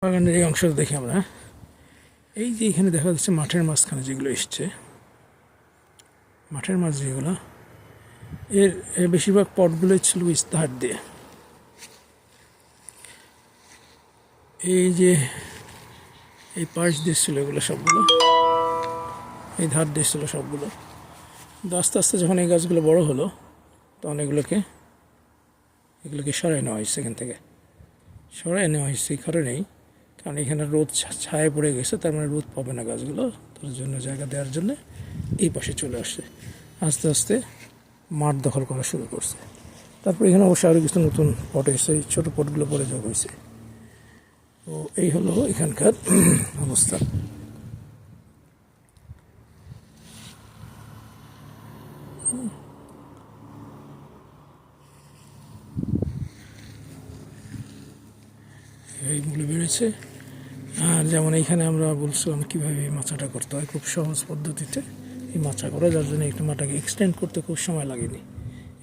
বাগানের এই অংশটা দেখি আমরা। এই যে এখানে দেখা যাচ্ছে মাঠের মাঝখানে যেগুলো এসছে, মাঠের মাছ যেগুলো, এর বেশিরভাগ পটগুলোই ছিল ধার দিয়ে। এই যে এই পাশ দিয়ে ছিল এগুলো সবগুলো, এই ধার দিয়ে ছিল সবগুলো। আস্তে আস্তে যখন এই গাছগুলো বড় হলো তখন এগুলোকে সরাই নেওয়া হয়েছে, এখান থেকে সরাই নেওয়া হয়েছে এই কারণেই, কারণ এখানে রোদ ছায়া পড়ে গেছে, তার মানে রোদ পাবে না গাছগুলো, তার জন্য জায়গা দেওয়ার জন্য এই পাশে চলে আসছে। আস্তে আস্তে মাঠ দখল করা শুরু করছে। তারপর এখানে অবশ্যই আরও কিছু নতুন পট এসেছে, এই ছোটো পটগুলো পরে যোগ হয়েছে। তো এই হলো এখানকার অবস্থা। এইগুলো বেড়েছে। আর যেমন এইখানে আমরা বলছিলাম কীভাবে এই মাচাটা করতে হয়, খুব সহজ পদ্ধতিতে এই মাচা করা, যার জন্য একটু মাটাকে এক্সটেন্ড করতে খুব সময় লাগেনি।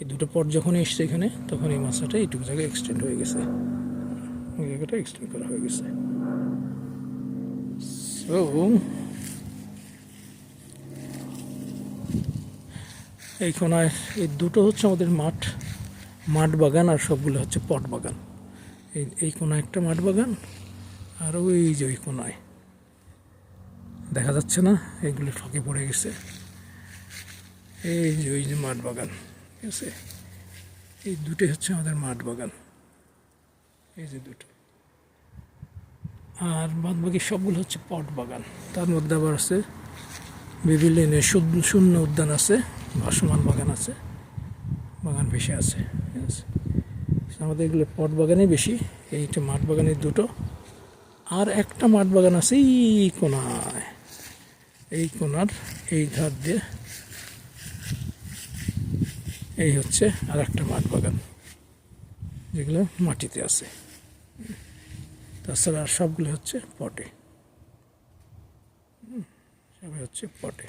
এই দুটো পট যখন এসছে এখানে, তখন এই মাচাটা এইটুকু জায়গায় এক্সটেন্ড হয়ে গেছে, ওই জায়গাটা এক্সটেন্ড করা হয়ে গেছে। সো এই কোনায় এই দুটো হচ্ছে আমাদের মাঠ বাগান, আর সবগুলো হচ্ছে পট বাগান। এই কোনায় একটা মাঠ বাগান, আর ওই যে ওই কোনায় দেখা যাচ্ছে না, এইগুলো ফাঁকে পড়ে গেছে। এই যে ওই যে মাঠ বাগান, ঠিক আছে, এই দুটোই হচ্ছে আমাদের মাঠ বাগান, এই যে দুটো। আর বাদ বাকি সবগুলো হচ্ছে পট বাগান। তার মধ্যে আবার আছে বিভিন্ন শূন্য উদ্যান আছে, ভাসমান বাগান আছে, বাগান বেশি আছে, ঠিক আছে। আমাদের এগুলো পট বাগানই বেশি। এইটা মাঠ বাগানের দুটো, আর একটা মাঠ বাগান আছে এই কোনায়, এই কোনার এই ধার দিয়ে, এই হচ্ছে আর একটা মাঠ বাগান, যেগুলো মাটিতে আছে। তাছাড়া আর সবগুলো হচ্ছে পটে, সবই হচ্ছে পটে।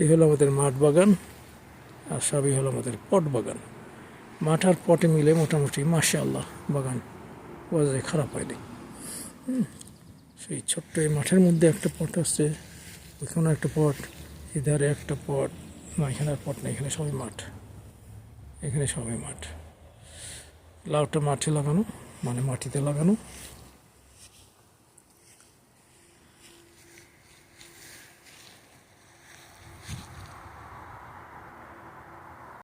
এই হলো আমাদের মাঠ বাগান, আর সবই হলো আমাদের পট বাগান। মাঠ আর পটে মিলে মোটামুটি মাশাআল্লাহ বাগান বলা যায় খারাপ হয়নি। সেই ছোট্ট এই মাঠের মধ্যে একটা পট আসছে, ওইখানে একটা পট, এধারে একটা পট, না এখানে আর পট না, এখানে সবাই মাঠ, এখানে সবাই মাঠ। লাউটা মাঠে লাগানো, মানে মাটিতে লাগানো।